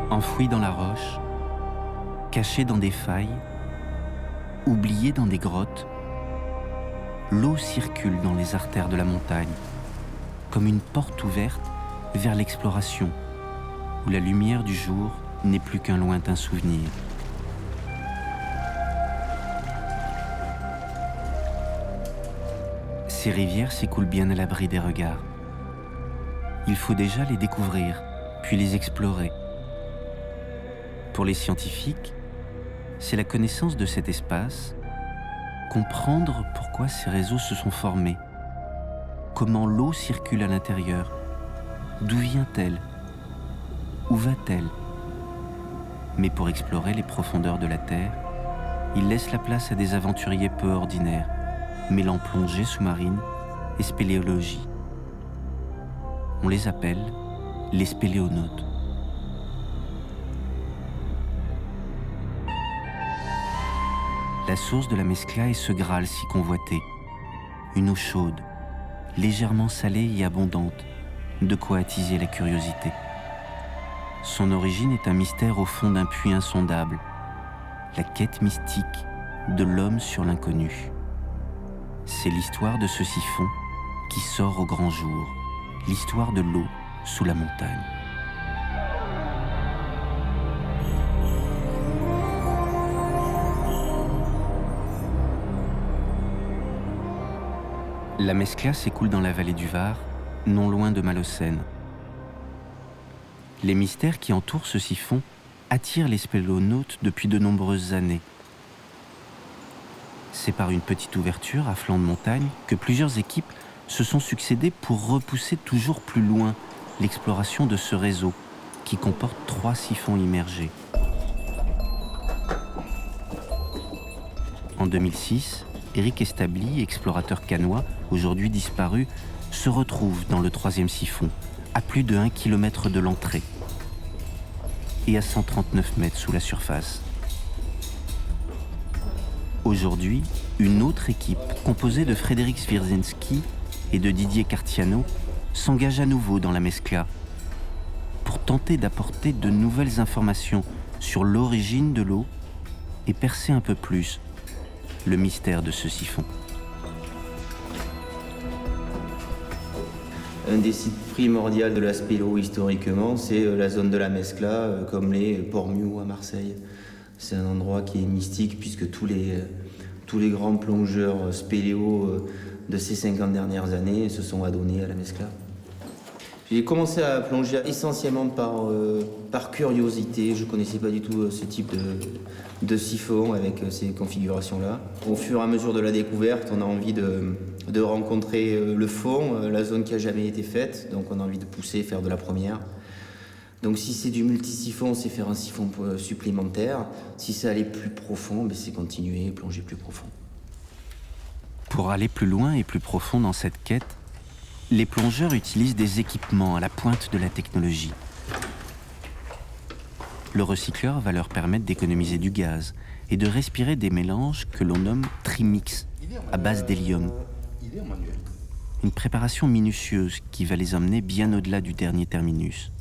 Enfouis dans la roche, cachés dans des failles, oubliés dans des grottes, l'eau circule dans les artères de la montagne, comme une porte ouverte vers l'exploration, où la lumière du jour n'est plus qu'un lointain souvenir. Ces rivières s'écoulent bien à l'abri des regards. Il faut déjà les découvrir, puis les explorer. Pour les scientifiques, c'est la connaissance de cet espace, comprendre pourquoi ces réseaux se sont formés, comment l'eau circule à l'intérieur, d'où vient-elle, où va-t-elle. Mais pour explorer les profondeurs de la Terre, ils laissent la place à des aventuriers peu ordinaires, mêlant plongée sous-marine et spéléologie. On les appelle les spéléonautes. La source de la Mescla est ce Graal si convoité. Une eau chaude, légèrement salée et abondante, de quoi attiser la curiosité. Son origine est un mystère au fond d'un puits insondable, la quête mystique de l'homme sur l'inconnu. C'est l'histoire de ce siphon qui sort au grand jour, l'histoire de l'eau sous la montagne. La Mescla s'écoule dans la vallée du Var, non loin de Malaucène. Les mystères qui entourent ce siphon attirent les spéléonautes depuis de nombreuses années. C'est par une petite ouverture à flanc de montagne que plusieurs équipes se sont succédées pour repousser toujours plus loin l'exploration de ce réseau qui comporte 3 siphons immergés. En 2006, Éric Establi, explorateur cannois, aujourd'hui disparu, se retrouve dans le 3e siphon, à plus de 1 km de l'entrée et à 139 mètres sous la surface. Aujourd'hui, une autre équipe, composée de Frédéric Swierczynski et de Didier Cartiano, s'engage à nouveau dans la Mescla pour tenter d'apporter de nouvelles informations sur l'origine de l'eau et percer un peu plus le mystère de ce siphon. Un des sites primordiaux de la spéléo historiquement, c'est la zone de la Mescla, comme les Ports-Miou à Marseille. C'est un endroit qui est mystique puisque tous les grands plongeurs spéléo de ces 50 dernières années se sont adonnés à la Mescla. J'ai commencé à plonger essentiellement par curiosité. Je ne connaissais pas du tout ce type de siphon avec ces configurations-là. Au fur et à mesure de la découverte, on a envie de rencontrer le fond, la zone qui n'a jamais été faite. Donc on a envie de pousser, faire de la première. Donc si c'est du multisiphon, c'est faire un siphon supplémentaire. Si c'est aller plus profond, c'est continuer, plonger plus profond. Pour aller plus loin et plus profond dans cette quête, les plongeurs utilisent des équipements à la pointe de la technologie. Le recycleur va leur permettre d'économiser du gaz et de respirer des mélanges que l'on nomme trimix, à base d'hélium. Une préparation minutieuse qui va les emmener bien au-delà du dernier terminus.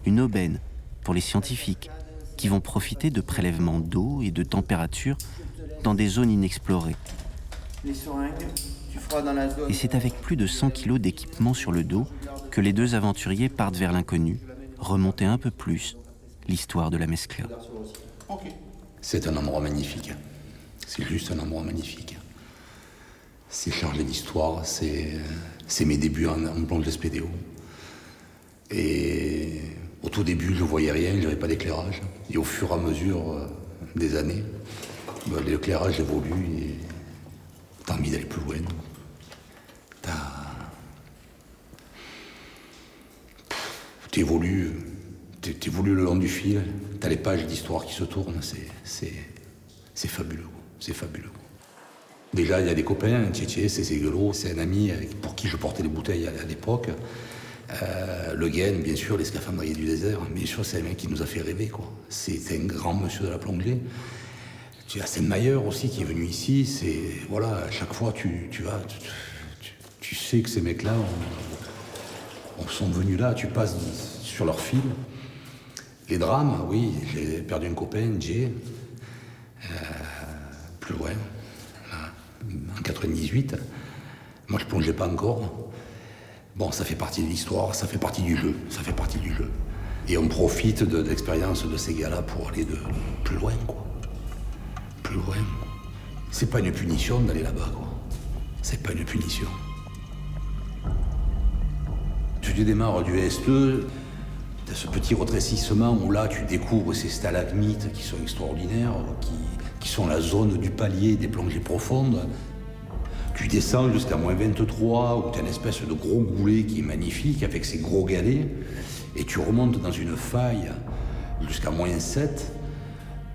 Une aubaine pour les scientifiques qui vont profiter de prélèvements d'eau et de température dans des zones inexplorées. Les seringues, tu feras dans la zone. Et c'est avec plus de 100 kilos d'équipement sur le dos que les 2 aventuriers partent vers l'inconnu, remonter un peu plus l'histoire de la Mescla. C'est un endroit magnifique. C'est juste un endroit magnifique. C'est chargé d'histoire, c'est mes débuts en plongée spéléo. Et au tout début, je ne voyais rien, je n'avais pas d'éclairage. Et au fur et à mesure des années, l'éclairage évolue et t'as envie d'aller plus loin. T'évolues le long du fil, t'as les pages d'histoire qui se tournent, c'est fabuleux, c'est fabuleux. Déjà, il y a des copains, Tchétché, c'est Ségolo, c'est un ami pour qui je portais les bouteilles à l'époque. Le Guen, bien sûr, les scaphandriers du désert, bien sûr, c'est un mec qui nous a fait rêver, quoi. C'est un grand monsieur de la plongée. Tu as Sennmayer aussi qui est venu ici, voilà, à chaque fois tu vas, tu sais que ces mecs-là sont venus là, tu passes sur leur fil, Les drames, oui, j'ai perdu un copain, Jay, plus loin, là, en 98. Moi, je plongeais pas encore. Bon, ça fait partie de l'histoire, ça fait partie du jeu, ça fait partie du jeu. Et on profite de l'expérience de ces gars-là pour aller de plus loin, quoi. Plus loin. C'est pas une punition d'aller là-bas, quoi. C'est pas une punition. Tu démarres du SE, t'as ce petit rétrécissement où là, tu découvres ces stalagmites qui sont extraordinaires, qui sont la zone du palier des plongées profondes. Tu descends jusqu'à moins 23, où tu as une espèce de gros goulet qui est magnifique, avec ses gros galets, et tu remontes dans une faille jusqu'à moins 7,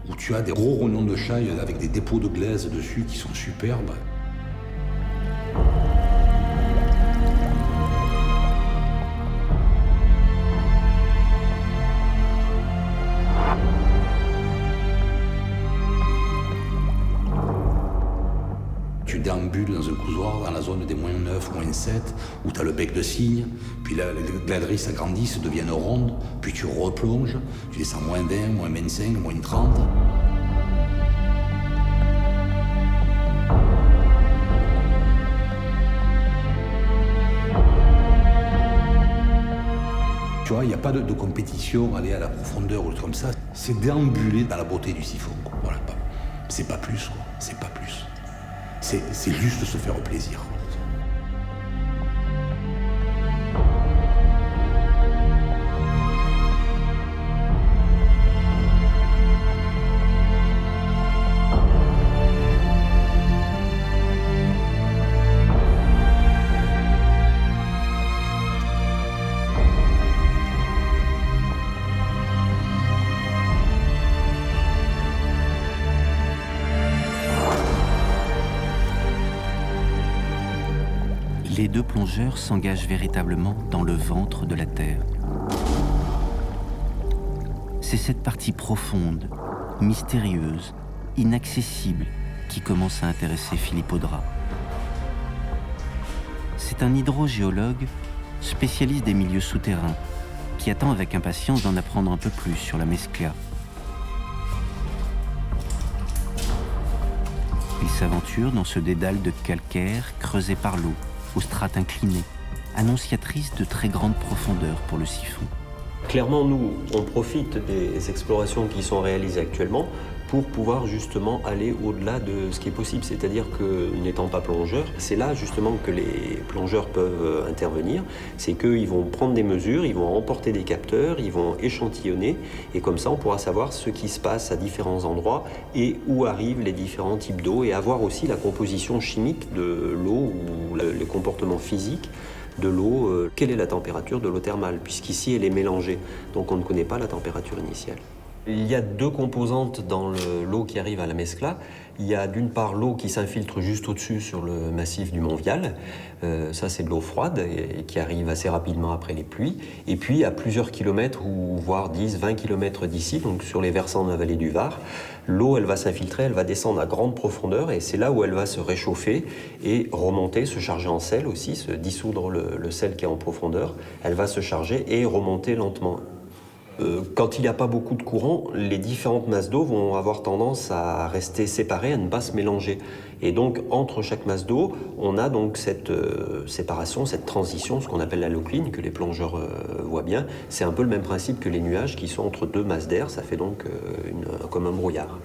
où tu as des gros rognons de chaille avec des dépôts de glaise dessus qui sont superbes. Tu déambules dans un couloir dans la zone des moins 9, moins 7, où tu as le bec de cygne, puis là, les galeries s'agrandissent, deviennent rondes, puis tu replonges, tu descends moins 20, moins 25, moins 30. Tu vois, il n'y a pas de compétition, aller à la profondeur ou comme ça. C'est déambuler dans la beauté du siphon, quoi. Voilà, c'est pas plus, quoi. C'est pas plus. C'est juste se faire plaisir. Les deux plongeurs s'engagent véritablement dans le ventre de la Terre. C'est cette partie profonde, mystérieuse, inaccessible qui commence à intéresser Philippe Audrat. C'est un hydrogéologue, spécialiste des milieux souterrains, qui attend avec impatience d'en apprendre un peu plus sur la Mescla. Il s'aventure dans ce dédale de calcaire creusé par l'eau, aux strates inclinées, annonciatrices de très grande profondeur pour le siphon. Clairement, nous, on profite des explorations qui sont réalisées actuellement pour pouvoir justement aller au-delà de ce qui est possible. C'est-à-dire que, n'étant pas plongeur, c'est là justement que les plongeurs peuvent intervenir. C'est qu'ils vont prendre des mesures, ils vont emporter des capteurs, ils vont échantillonner, et comme ça, on pourra savoir ce qui se passe à différents endroits et où arrivent les différents types d'eau, et avoir aussi la composition chimique de l'eau ou le comportement physique de l'eau. Quelle est la température de l'eau thermale, puisqu'ici, elle est mélangée, donc on ne connaît pas la température initiale. Il y a deux composantes dans l'eau qui arrive à la Mescla. Il y a d'une part l'eau qui s'infiltre juste au-dessus sur le massif du Mont Vial. Ça, c'est de l'eau froide et qui arrive assez rapidement après les pluies. Et puis, à plusieurs kilomètres, ou voire 10, 20 kilomètres d'ici, donc sur les versants de la vallée du Var, l'eau, elle va s'infiltrer, elle va descendre à grande profondeur, et c'est là où elle va se réchauffer et remonter, se charger en sel aussi, se dissoudre le sel qui est en profondeur. Elle va se charger et remonter lentement. Quand il n'y a pas beaucoup de courant, les différentes masses d'eau vont avoir tendance à rester séparées, à ne pas se mélanger. Et donc, entre chaque masse d'eau, on a donc cette séparation, cette transition, ce qu'on appelle l'allocline, que les plongeurs voient bien. C'est un peu le même principe que les nuages qui sont entre deux masses d'air, ça fait donc comme un brouillard.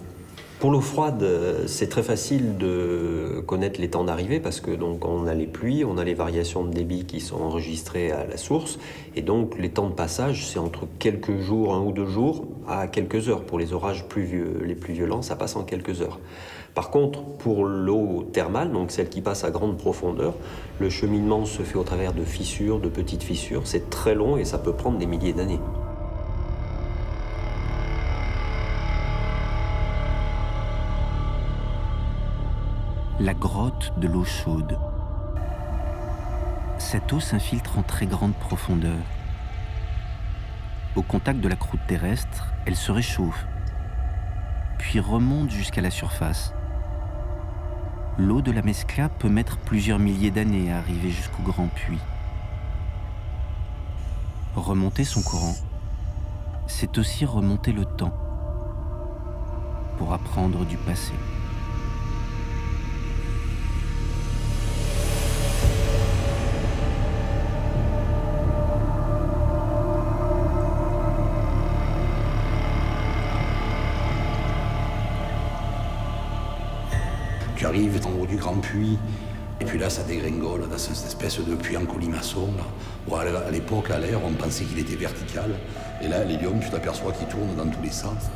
Pour l'eau froide, c'est très facile de connaître les temps d'arrivée parce que donc on a les pluies, on a les variations de débit qui sont enregistrées à la source, et donc les temps de passage, c'est entre quelques jours, 1 ou 2 jours, à quelques heures. Pour les orages les plus violents, ça passe en quelques heures. Par contre, pour l'eau thermale, donc celle qui passe à grande profondeur, le cheminement se fait au travers de fissures, de petites fissures. C'est très long et ça peut prendre des milliers d'années. La grotte de l'eau chaude. Cette eau s'infiltre en très grande profondeur. Au contact de la croûte terrestre, elle se réchauffe, puis remonte jusqu'à la surface. L'eau de la Mescla peut mettre plusieurs milliers d'années à arriver jusqu'au grand puits. Remonter son courant, c'est aussi remonter le temps pour apprendre du passé. Tu arrives en haut du grand puits, et puis là ça dégringole dans cette espèce de puits en colimaçon. Là. Bon, à l'époque, à l'air, on pensait qu'il était vertical, et là, l'hélium, tu t'aperçois qu'il tourne dans tous les sens.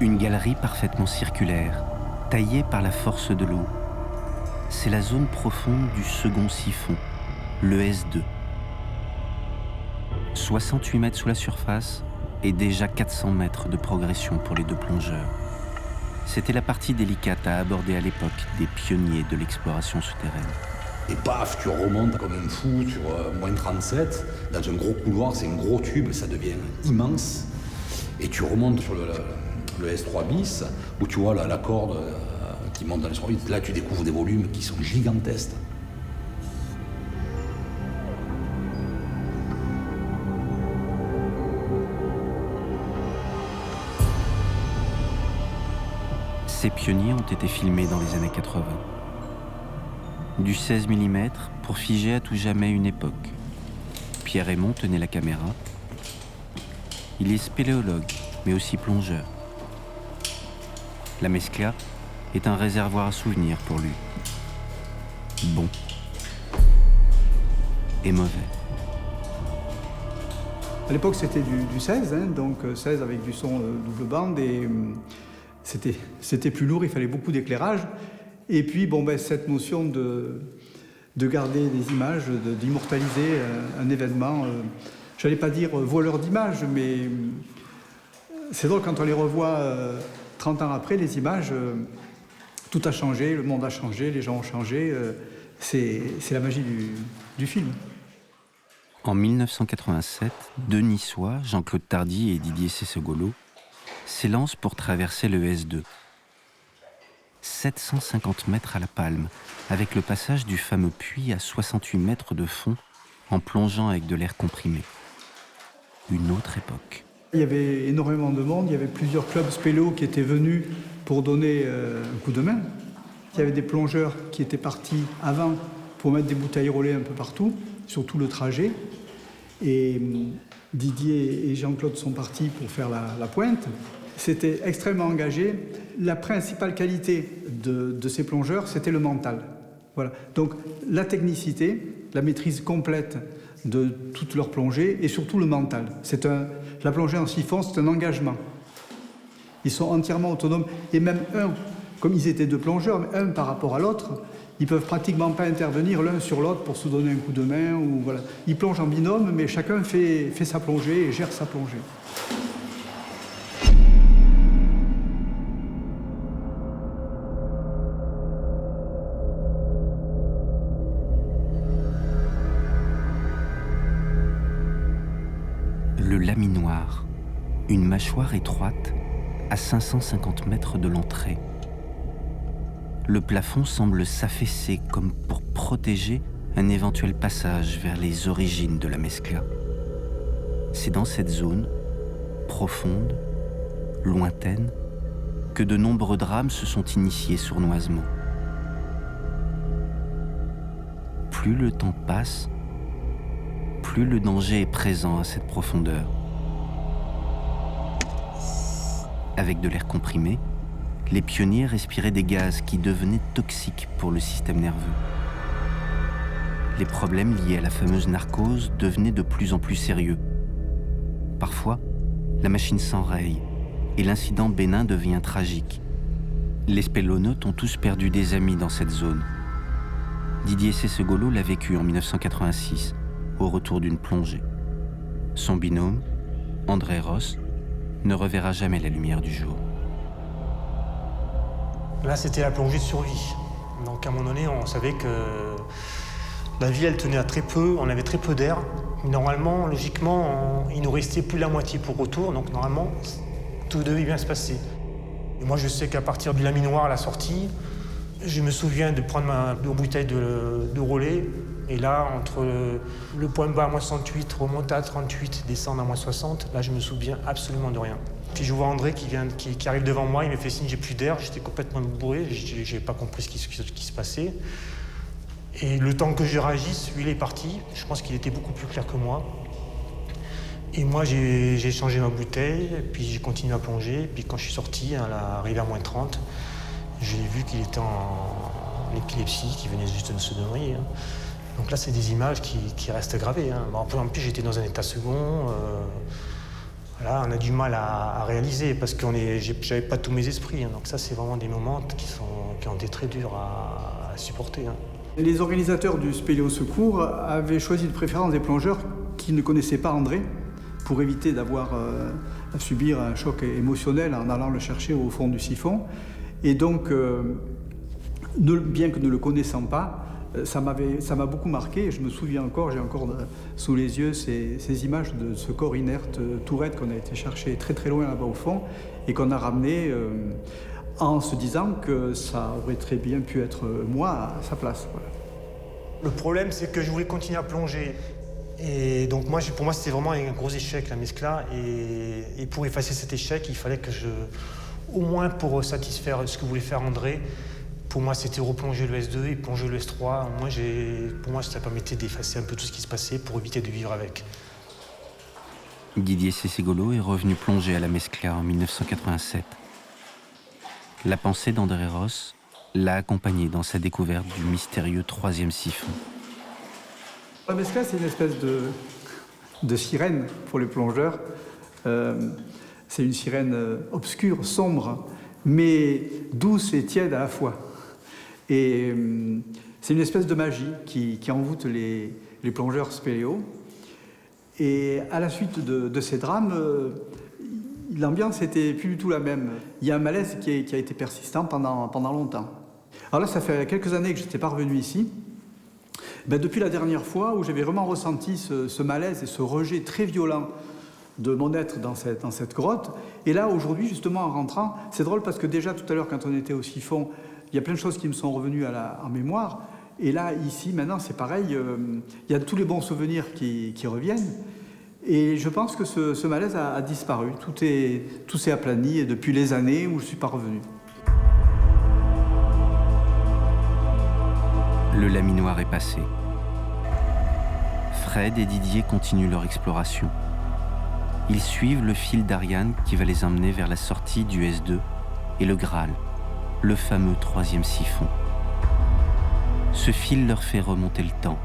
Une galerie parfaitement circulaire, taillée par la force de l'eau. C'est la zone profonde du second siphon, le S2. 68 mètres sous la surface et déjà 400 mètres de progression pour les deux plongeurs. C'était la partie délicate à aborder à l'époque des pionniers de l'exploration souterraine. Et paf, tu remontes comme un fou sur moins 37, dans un gros couloir, c'est un gros tube, ça devient immense. Et tu remontes sur le S3 bis, où tu vois la corde qui monte dans le S3 bis. Là, tu découvres des volumes qui sont gigantesques. Ces pionniers ont été filmés dans les années 80. Du 16 mm pour figer à tout jamais une époque. Pierre Raymond tenait la caméra. Il est spéléologue, mais aussi plongeur. La Mescla est un réservoir à souvenirs pour lui. Bon et mauvais. À l'époque, c'était du 16, donc 16 avec du son double bande, et c'était plus lourd, il fallait beaucoup d'éclairage. Et puis, cette notion de garder des images, d'immortaliser un événement, j'allais pas dire voleur d'images, mais c'est drôle quand on les revoit 30 ans après, les images, tout a changé, le monde a changé, les gens ont changé, c'est la magie du film. En 1987, deux Niçois, Jean-Claude Tardy et Didier Cessegolo, s'élancent pour traverser le S2. 750 mètres à la palme, avec le passage du fameux puits à 68 mètres de fond, en plongeant avec de l'air comprimé. Une autre époque. Il y avait énormément de monde, il y avait plusieurs clubs spéléo qui étaient venus pour donner un coup de main. Il y avait des plongeurs qui étaient partis avant pour mettre des bouteilles relais un peu partout, sur tout le trajet. Et Didier et Jean-Claude sont partis pour faire la pointe. C'était extrêmement engagé. La principale qualité de ces plongeurs, c'était le mental. Voilà. Donc la technicité, la maîtrise complète de toute leur plongée et surtout le mental. La plongée en siphon, c'est un engagement. Ils sont entièrement autonomes. Et même comme ils étaient deux plongeurs, un par rapport à l'autre, ils peuvent pratiquement pas intervenir l'un sur l'autre pour se donner un coup de main. Ou voilà. Ils plongent en binôme, mais chacun fait sa plongée et gère sa plongée. Le laminoir, une mâchoire étroite à 550 mètres de l'entrée. Le plafond semble s'affaisser comme pour protéger un éventuel passage vers les origines de la Mescla. C'est dans cette zone, profonde, lointaine, que de nombreux drames se sont initiés sournoisement. Plus le temps passe, plus le danger est présent à cette profondeur. Avec de l'air comprimé, les pionniers respiraient des gaz qui devenaient toxiques pour le système nerveux. Les problèmes liés à la fameuse narcose devenaient de plus en plus sérieux. Parfois, la machine s'enraye et l'incident bénin devient tragique. Les spéléonautes ont tous perdu des amis dans cette zone. Didier Cessegolo l'a vécu en 1986, au retour d'une plongée. Son binôme, André Ross, ne reverra jamais la lumière du jour. Là, c'était la plongée de survie. Donc, à un moment donné, on savait que la vie, elle tenait à très peu, on avait très peu d'air. Normalement, logiquement, il nous restait plus de la moitié pour retour, donc normalement, tout devait bien se passer. Et moi, je sais qu'à partir du laminoir à la sortie, Je me souviens de prendre ma bouteille de relais, et là, entre le point bas à moins 68, remonter à 38, descendre à moins 60, là, je me souviens absolument de rien. Puis je vois André qui arrive devant moi, il me fait signe, j'ai plus d'air, j'étais complètement bourré, j'ai pas compris ce qui se passait. Et le temps que je réagisse, lui, il est parti. Je pense qu'il était beaucoup plus clair que moi. Et moi, j'ai changé ma bouteille, puis j'ai continué à plonger. Puis quand je suis sorti, arrivé à moins 30, j'ai vu qu'il était en épilepsie, qu'il venait juste de se noyer. Hein. Donc là, c'est des images qui restent gravées. Hein. Bon, en plus, j'étais dans un état second. Voilà, on a du mal à réaliser parce que j'avais pas tous mes esprits. Hein. Donc ça, c'est vraiment des moments qui ont été très durs à supporter. Hein. Les organisateurs du Spéléo Secours avaient choisi de préférence des plongeurs qui ne connaissaient pas André pour éviter d'avoir à subir un choc émotionnel en allant le chercher au fond du siphon. Et donc, bien que ne le connaissant pas, ça m'a beaucoup marqué. Je me souviens encore, j'ai encore sous les yeux ces images de ce corps inerte, tout raide, qu'on a été chercher très très loin là-bas au fond et qu'on a ramené en se disant que ça aurait très bien pu être moi à sa place. Voilà. Le problème, c'est que je voulais continuer à plonger. Et donc pour moi, c'était vraiment un gros échec, la Mescla. Et pour effacer cet échec, il fallait que au moins pour satisfaire ce que voulait faire André, pour moi, c'était replonger le S2 et plonger le S3. Pour moi, ça permettait d'effacer un peu tout ce qui se passait pour éviter de vivre avec. Didier Cessigolo est revenu plonger à la Mescla en 1987. La pensée d'André Ross l'a accompagné dans sa découverte du mystérieux troisième siphon. La Mescla, c'est une espèce de sirène pour les plongeurs. C'est une sirène obscure, sombre, mais douce et tiède à la fois. Et c'est une espèce de magie qui envoûte les plongeurs spéléo. Et à la suite de ces drames, l'ambiance n'était plus du tout la même. Il y a un malaise qui a été persistant pendant longtemps. Alors là, ça fait quelques années que je n'étais pas revenu ici. Depuis la dernière fois où j'avais vraiment ressenti ce malaise et ce rejet très violent de mon être dans cette grotte. Et là, aujourd'hui, justement, en rentrant, c'est drôle parce que déjà, tout à l'heure, quand on était au siphon, il y a plein de choses qui me sont revenues en mémoire. Et là, ici, maintenant, c'est pareil. Il y a tous les bons souvenirs qui reviennent. Et je pense que ce malaise a disparu. Tout s'est aplani depuis les années où je ne suis pas revenu. Le laminoir est passé. Fred et Didier continuent leur exploration. Ils suivent le fil d'Ariane qui va les emmener vers la sortie du S2 et le Graal, le fameux troisième siphon. Ce fil leur fait remonter le temps.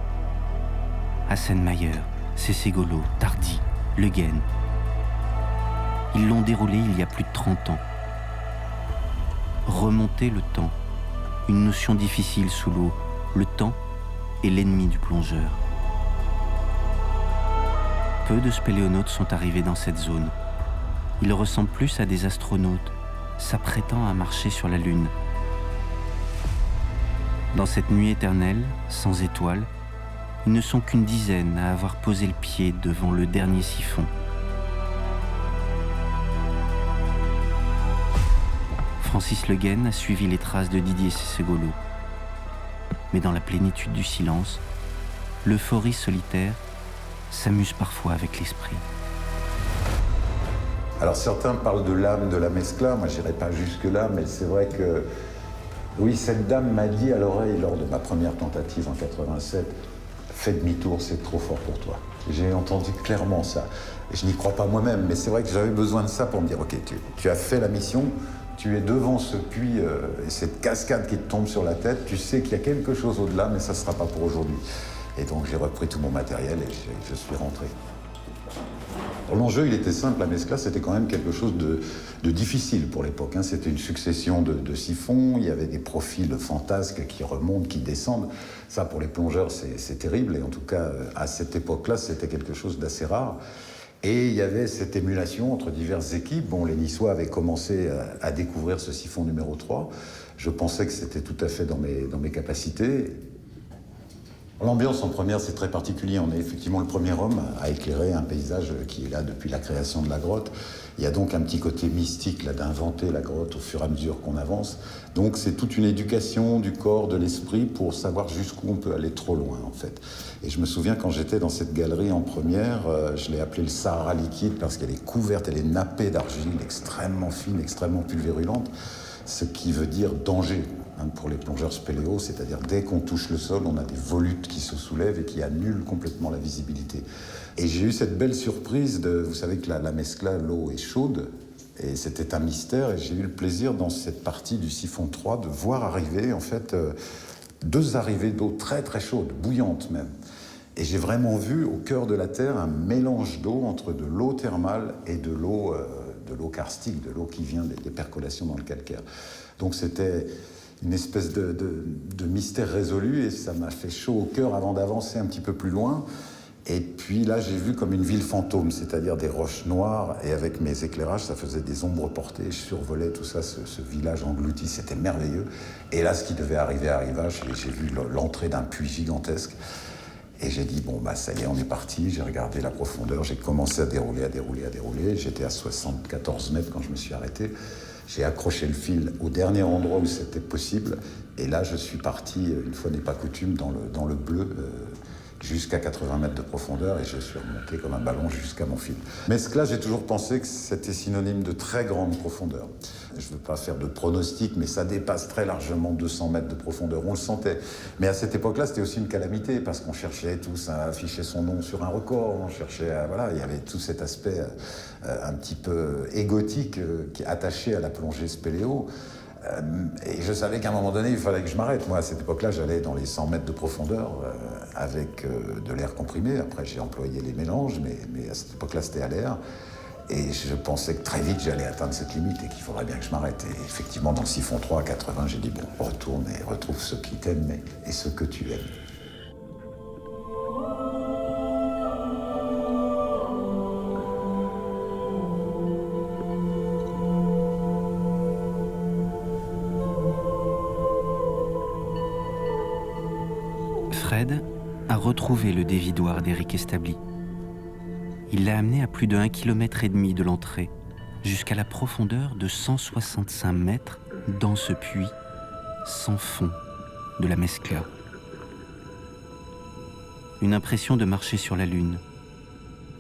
Hassenmayer, Cessigolo, Tardy, Le Guen. Ils l'ont déroulé il y a plus de 30 ans. Remonter le temps, une notion difficile sous l'eau. Le temps est l'ennemi du plongeur. Peu de spéléonautes sont arrivés dans cette zone. Ils ressemblent plus à des astronautes, s'apprêtant à marcher sur la Lune. Dans cette nuit éternelle, sans étoiles, ils ne sont qu'une dizaine à avoir posé le pied devant le dernier siphon. Francis Le Guen a suivi les traces de Didier Cessigolo. Mais dans la plénitude du silence, l'euphorie solitaire s'amuse parfois avec l'esprit. Alors certains parlent de l'âme de la Mescla, moi j'irai pas jusque-là, mais c'est vrai que oui, cette dame m'a dit à l'oreille lors de ma première tentative en 87, fais demi-tour, c'est trop fort pour toi. J'ai entendu clairement ça. Je n'y crois pas moi-même, mais c'est vrai que j'avais besoin de ça pour me dire, ok, tu as fait la mission, tu es devant ce puits et cette cascade qui te tombe sur la tête, tu sais qu'il y a quelque chose au-delà, mais ça ne sera pas pour aujourd'hui. Et donc j'ai repris tout mon matériel et je suis rentré. L'enjeu, il était simple, la Mescla, c'était quand même quelque chose de difficile pour l'époque. Hein. C'était une succession de siphons, il y avait des profils fantasques qui remontent, qui descendent. Ça, pour les plongeurs, c'est terrible, et en tout cas, à cette époque-là, c'était quelque chose d'assez rare. Et il y avait cette émulation entre diverses équipes. Bon, les Niçois avaient commencé à découvrir ce siphon numéro 3. Je pensais que c'était tout à fait dans mes capacités. L'ambiance en première, c'est très particulier. On est effectivement le premier homme à éclairer un paysage qui est là depuis la création de la grotte. Il y a donc un petit côté mystique là d'inventer la grotte au fur et à mesure qu'on avance. Donc c'est toute une éducation du corps, de l'esprit pour savoir jusqu'où on peut aller trop loin en fait. Et je me souviens quand j'étais dans cette galerie en première, je l'ai appelée le Sahara liquide parce qu'elle est couverte, elle est nappée d'argile extrêmement fine, extrêmement pulvérulente, ce qui veut dire danger. Pour les plongeurs spéléo, c'est-à-dire dès qu'on touche le sol, on a des volutes qui se soulèvent et qui annulent complètement la visibilité. Et j'ai eu cette belle surprise vous savez que la Mescla, l'eau est chaude, et c'était un mystère, et j'ai eu le plaisir dans cette partie du siphon 3 de voir arriver en fait 2 arrivées d'eau très très chaude, bouillante même. Et j'ai vraiment vu au cœur de la Terre un mélange d'eau entre de l'eau thermale et de l'eau karstique, de l'eau qui vient des percolations dans le calcaire. Donc c'était une espèce de mystère résolu, et ça m'a fait chaud au cœur avant d'avancer un petit peu plus loin. Et puis là, j'ai vu comme une ville fantôme, c'est-à-dire des roches noires, et avec mes éclairages, ça faisait des ombres portées, je survolais tout ça, ce village englouti, c'était merveilleux. Et là, ce qui devait arriver arriva, j'ai vu l'entrée d'un puits gigantesque, et j'ai dit, bon, bah ça y est, on est parti, j'ai regardé la profondeur, j'ai commencé à dérouler, j'étais à 74 mètres quand je me suis arrêté. J'ai accroché le fil au dernier endroit où c'était possible. Et là, je suis parti, une fois n'est pas coutume, dans le bleu, jusqu'à 80 mètres de profondeur. Et je suis remonté comme un ballon jusqu'à mon fil. Mescla, j'ai toujours pensé que c'était synonyme de très grande profondeur. Je ne veux pas faire de pronostic, mais ça dépasse très largement 200 mètres de profondeur. On le sentait. Mais à cette époque-là, c'était aussi une calamité, parce qu'on cherchait tous à afficher son nom sur un record. On cherchait voilà, il y avait tout cet aspect un petit peu égotique qui est attaché à la plongée spéléo. Et je savais qu'à un moment donné, il fallait que je m'arrête. Moi, à cette époque-là, j'allais dans les 100 mètres de profondeur avec de l'air comprimé. Après, j'ai employé les mélanges, mais à cette époque-là, c'était à l'air. Et je pensais que très vite, j'allais atteindre cette limite et qu'il faudrait bien que je m'arrête. Et effectivement, dans le siphon 3 à 80, j'ai dit, bon, retourne et retrouve ceux qui t'aiment et ceux que tu aimes. Fred a retrouvé le dévidoir d'Éric Establi. Il l'a amené à plus de 1,5 km de l'entrée, jusqu'à la profondeur de 165 mètres dans ce puits sans fond de la Mescla. Une impression de marcher sur la Lune,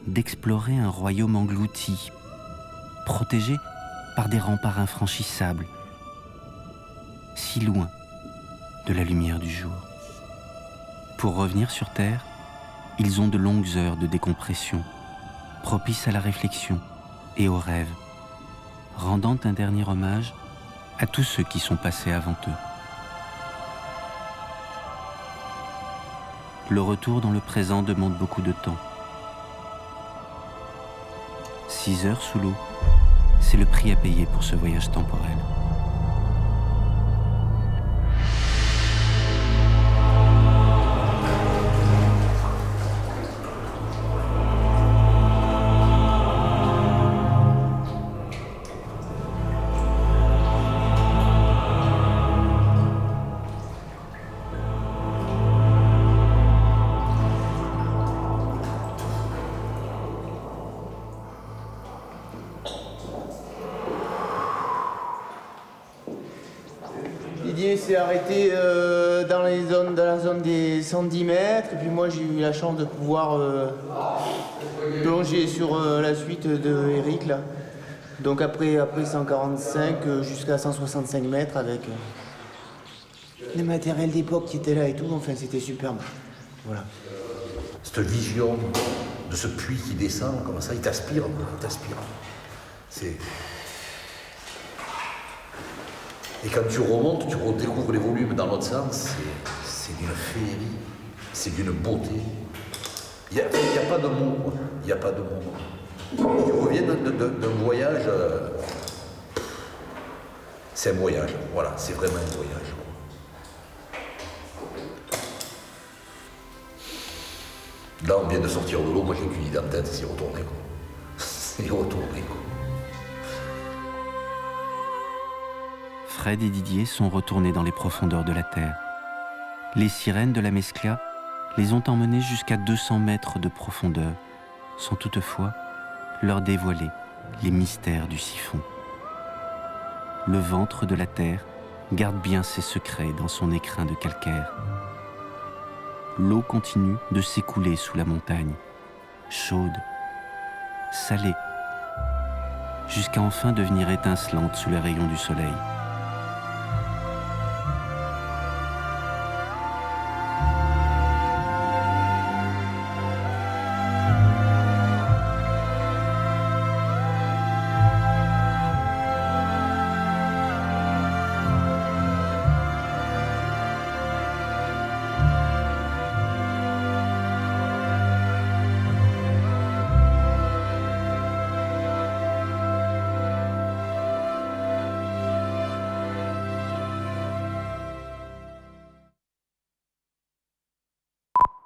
d'explorer un royaume englouti, protégé par des remparts infranchissables, si loin de la lumière du jour. Pour revenir sur Terre, ils ont de longues heures de décompression, propices à la réflexion et au rêve, rendant un dernier hommage à tous ceux qui sont passés avant eux. Le retour dans le présent demande beaucoup de temps. 6 heures sous l'eau, c'est le prix à payer pour ce voyage temporel. Didier s'est arrêté dans la zone des 110 mètres, et puis moi j'ai eu la chance de pouvoir plonger sur la suite de Eric là. Donc après 145 jusqu'à 165 mètres avec les matériels d'époque qui étaient là et tout, enfin c'était superbe. Voilà. Cette vision de ce puits qui descend, comme ça, il t'aspire. C'est... Et quand tu remontes, tu redécouvres les volumes dans l'autre sens, c'est d'une féerie, c'est d'une beauté. Il n'y a pas de mots, quoi. Il n'y a pas de mots. Tu reviens d'un voyage, c'est un voyage, voilà, c'est vraiment un voyage. Là, on vient de sortir de l'eau, moi j'ai qu'une idée en tête, c'est y retourner, quoi. C'est y retourner, quoi. Fred et Didier sont retournés dans les profondeurs de la Terre. Les sirènes de la Mescla les ont emmenés jusqu'à 200 mètres de profondeur, sans toutefois leur dévoiler les mystères du siphon. Le ventre de la terre garde bien ses secrets dans son écrin de calcaire. L'eau continue de s'écouler sous la montagne, chaude, salée, jusqu'à enfin devenir étincelante sous les rayons du soleil.